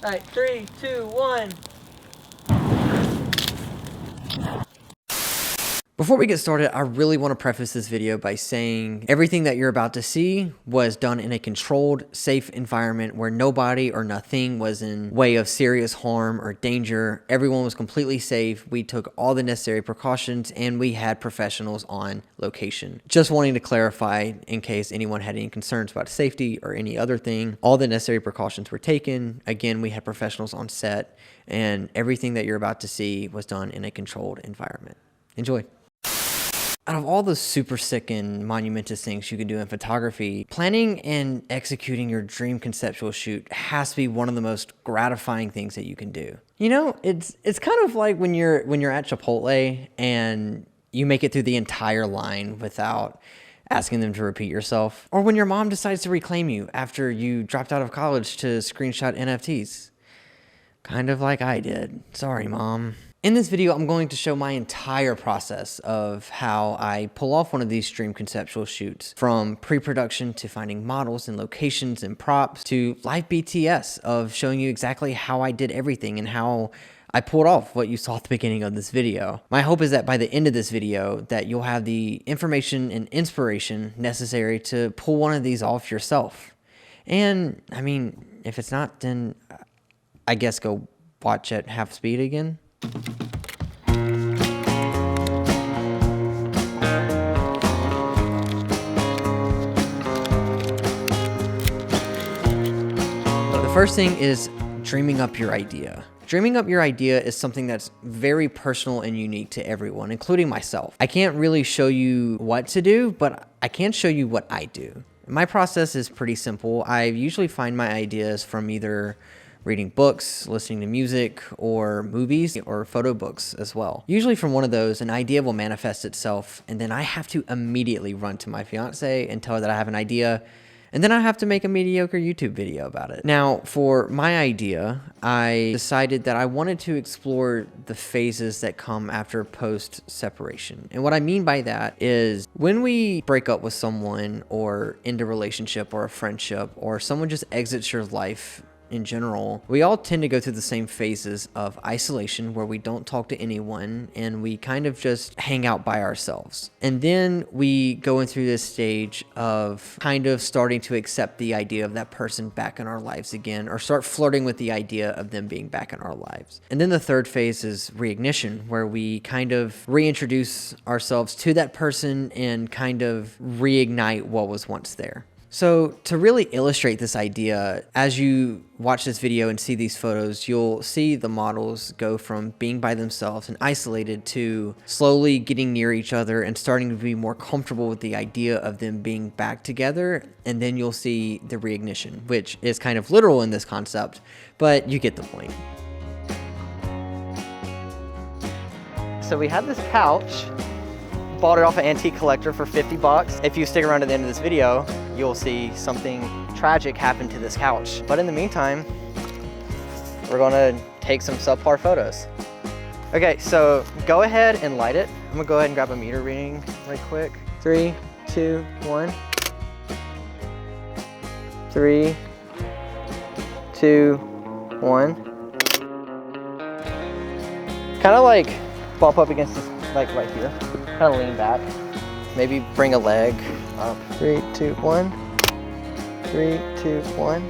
All right, 3, 2, 1. Before we get started, I really want to preface this video by saying everything that you're about to see was done in a controlled, safe environment where nobody or nothing was in way of serious harm or danger. Everyone was completely safe. We took all the necessary precautions and we had professionals on location. Just wanting to clarify in case anyone had any concerns about safety or any other thing, all the necessary precautions were taken. Again, we had professionals on set and everything that you're about to see was done in a controlled environment. Enjoy. Out of all the super sick and monumentous things you can do in photography, planning and executing your dream conceptual shoot has to be one of the most gratifying things that you can do. You know, it's kind of like when you're at Chipotle and you make it through the entire line without asking them to repeat yourself, or when your mom decides to reclaim you after you dropped out of college to screenshot NFTs. Kind of like I did. Sorry, Mom. In this video, I'm going to show my entire process of how I pull off one of these dream conceptual shoots, from pre-production to finding models and locations and props to live BTS, of showing you exactly how I did everything and how I pulled off what you saw at the beginning of this video. My hope is that by the end of this video that you'll have the information and inspiration necessary to pull one of these off yourself. And I mean, if it's not, then I guess go watch at half speed again. The first thing is dreaming up your idea. Dreaming up your idea is something that's very personal and unique to everyone, including myself. I can't really show you what to do, but I can show you what I do. My process is pretty simple. I usually find my ideas from either reading books, listening to music, or movies, or photo books as well. Usually from one of those, an idea will manifest itself, and then I have to immediately run to my fiance and tell her that I have an idea, and then I have to make a mediocre YouTube video about it. Now, for my idea, I decided that I wanted to explore the phases that come after post-separation. And what I mean by that is when we break up with someone or end a relationship or a friendship, or someone just exits your life in general, we all tend to go through the same phases of isolation where we don't talk to anyone and we kind of just hang out by ourselves. And then we go in through this stage of kind of starting to accept the idea of that person back in our lives again, or start flirting with the idea of them being back in our lives. And then the third phase is reignition, where we kind of reintroduce ourselves to that person and kind of reignite what was once there. So to really illustrate this idea, as you watch this video and see these photos, you'll see the models go from being by themselves and isolated to slowly getting near each other and starting to be more comfortable with the idea of them being back together. And then you'll see the reignition, which is kind of literal in this concept, but you get the point. So we had this couch. Bought it off an antique collector for 50 bucks. If you stick around to the end of this video, you'll see something tragic happen to this couch. But in the meantime, we're gonna take some subpar photos. Okay, so go ahead and light it. I'm gonna go ahead and grab a meter reading right quick. 3, 2, 1. 3, 2, 1. Kind of like bump up against this, like right here. Kind of lean back. Maybe bring a leg up. 3, 2, 1. 3, 2, 1.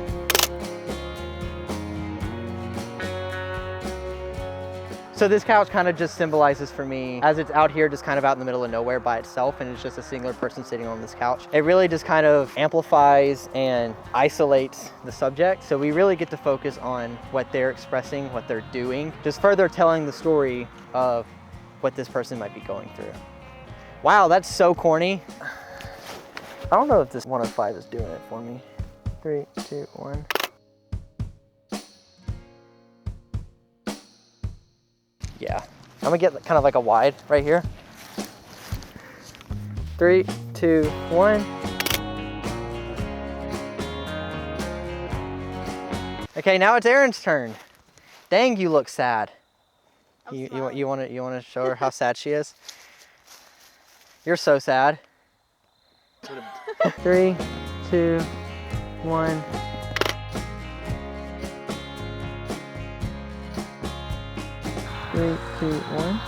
So this couch kind of just symbolizes for me, as it's out here just kind of out in the middle of nowhere by itself, and it's just a singular person sitting on this couch. It really just kind of amplifies and isolates the subject. So we really get to focus on what they're expressing, what they're doing, just further telling the story of what this person might be going through. Wow, that's so corny. I don't know if this 105 is doing it for me. 3, 2, 1. Yeah, I'm gonna get kind of like a wide right here. 3, 2, 1. Okay, now it's Erin's turn. Dang, you look sad. You want to show her how sad she is? You're so sad. 3, 2, 1. 3, 2, 1.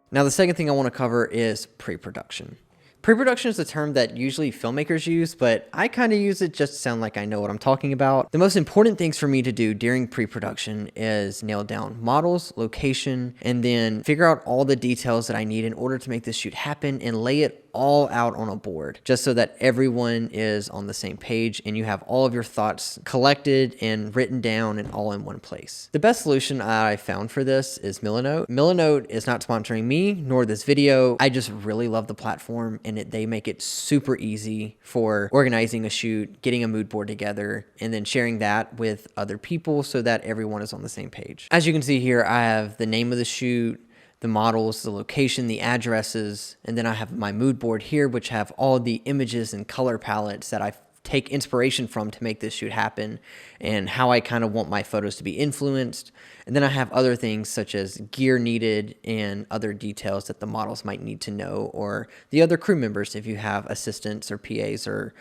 Now, the second thing I want to cover is pre-production. Pre-production is a term that usually filmmakers use, but I kind of use it just to sound like I know what I'm talking about. The most important things for me to do during pre-production is nail down models, location, and then figure out all the details that I need in order to make this shoot happen and lay it all out on a board, just so that everyone is on the same page and you have all of your thoughts collected and written down and all in one place. The best solution I found for this is Milanote. Milanote is not sponsoring me nor this video. I just really love the platform, and they make it super easy for organizing a shoot, getting a mood board together, and then sharing that with other people so that everyone is on the same page. As you can see here, I have the name of the shoot, the models, the location, the addresses, and then I have my mood board here, which have all the images and color palettes that I take inspiration from to make this shoot happen, and how I kind of want my photos to be influenced. And then I have other things such as gear needed and other details that the models might need to know, or the other crew members if you have assistants or PAs or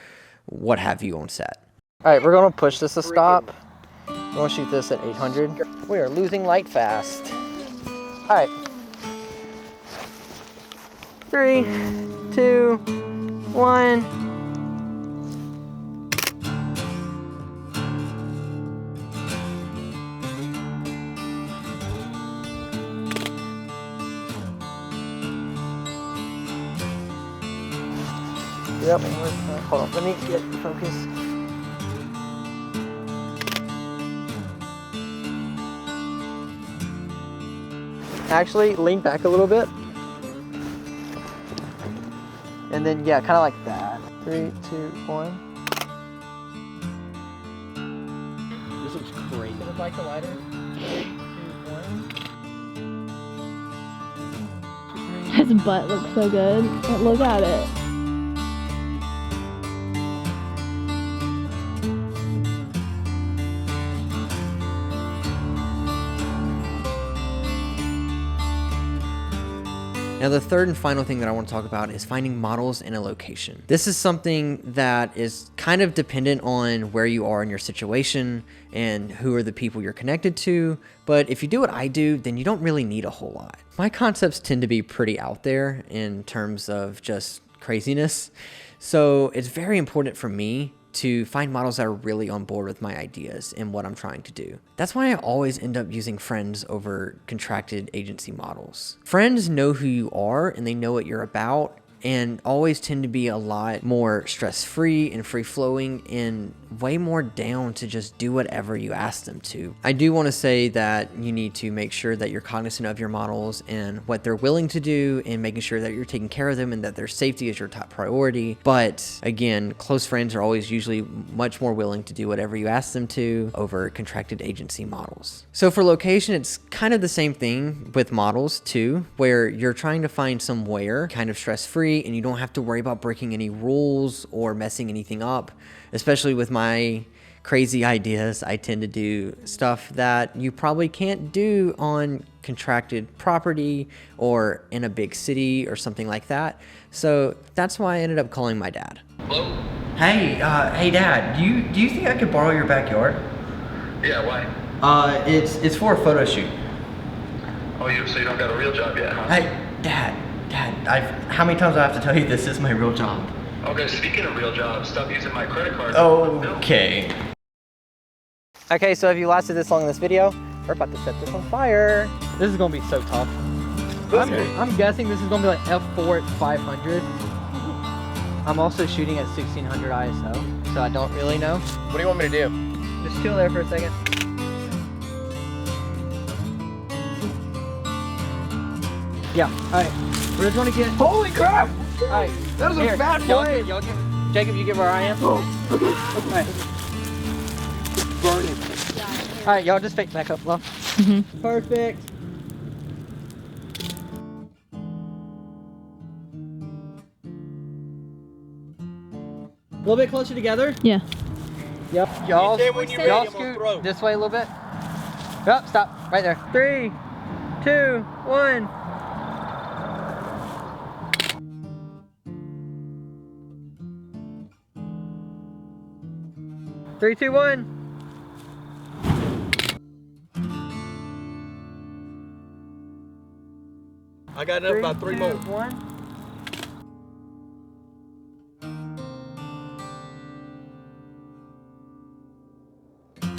what have you on set. All right, we're gonna push this to stop. We're gonna shoot this at 800. We are losing light fast. All right. 3, 2, 1. Yep, hold on, let me get focus. Actually, lean back a little bit. And then, yeah, kind of like that. 3, 2, 1. This looks great. Would like the lighter? 3, 2, 1. His butt looks so good. Look at it. Now, the third and final thing that I want to talk about is finding models in a location. This is something that is kind of dependent on where you are in your situation and who are the people you're connected to. But if you do what I do, then you don't really need a whole lot. My concepts tend to be pretty out there in terms of just craziness. So it's very important for me to find models that are really on board with my ideas and what I'm trying to do. That's why I always end up using friends over contracted agency models. Friends know who you are and they know what you're about, and always tend to be a lot more stress-free and free-flowing and way more down to just do whatever you ask them to. I do want to say that you need to make sure that you're cognizant of your models and what they're willing to do, and making sure that you're taking care of them and that their safety is your top priority. But again, close friends are always usually much more willing to do whatever you ask them to over contracted agency models. So for location, it's kind of the same thing with models too, where you're trying to find somewhere kind of stress-free and you don't have to worry about breaking any rules or messing anything up. Especially with my crazy ideas, I tend to do stuff that you probably can't do on contracted property or in a big city or something like that. So that's why I ended up calling my dad. Hello? Hey, hey Dad, do you think I could borrow your backyard? Yeah, why? It's for a photo shoot. Oh, so you don't got a real job yet, huh? Hey, Dad, how many times do I have to tell you this is my real job? Okay, speaking of real jobs, stop using my credit card. Okay. Okay, so if you lasted this long in this video, we're about to set this on fire. This is gonna be so tough. I'm guessing this is gonna be like F4 at 500. I'm also shooting at 1600 ISO, so I don't really know. What do you want me to do? Just chill there for a second. Yeah, alright. We're just gonna get... Holy crap! Alright. That was a fat boy! Jacob, you get where I am? Oh. Alright. Burning. Alright, y'all just back up low. Perfect. A little bit closer together. Yeah. Yep. Y'all y'all scoot this way a little bit. Yep, stop. Right there. 3, 2, 1. 3, 2, 1. I got enough about 3 more. 1.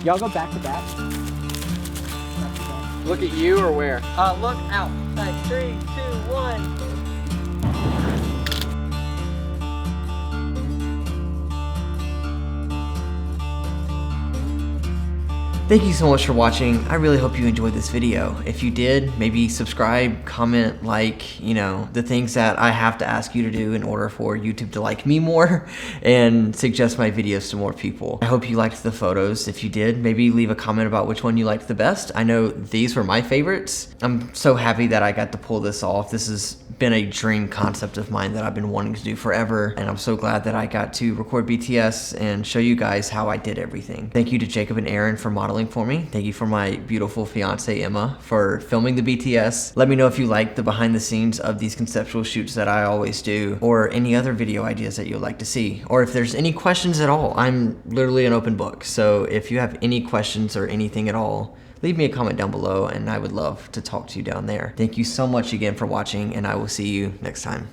Y'all go back to back. Look at you or where? Look out. 3, 2, 1. Thank you so much for watching. I really hope you enjoyed this video. If you did, maybe subscribe, comment, like, you know, the things that I have to ask you to do in order for YouTube to like me more and suggest my videos to more people. I hope you liked the photos. If you did, maybe leave a comment about which one you liked the best. I know these were my favorites. I'm so happy that I got to pull this off. This has been a dream concept of mine that I've been wanting to do forever, and I'm so glad that I got to record BTS and show you guys how I did everything. Thank you to Jacob and Aaron for modeling for me. Thank you for my beautiful fiance Emma for filming the BTS. Let me know if you like the behind the scenes of these conceptual shoots that I always do, or any other video ideas that you'd like to see, or if there's any questions at all. I'm literally an open book, so if you have any questions or anything at all, leave me a comment down below and I would love to talk to you down there. Thank you so much again for watching, and I will see you next time.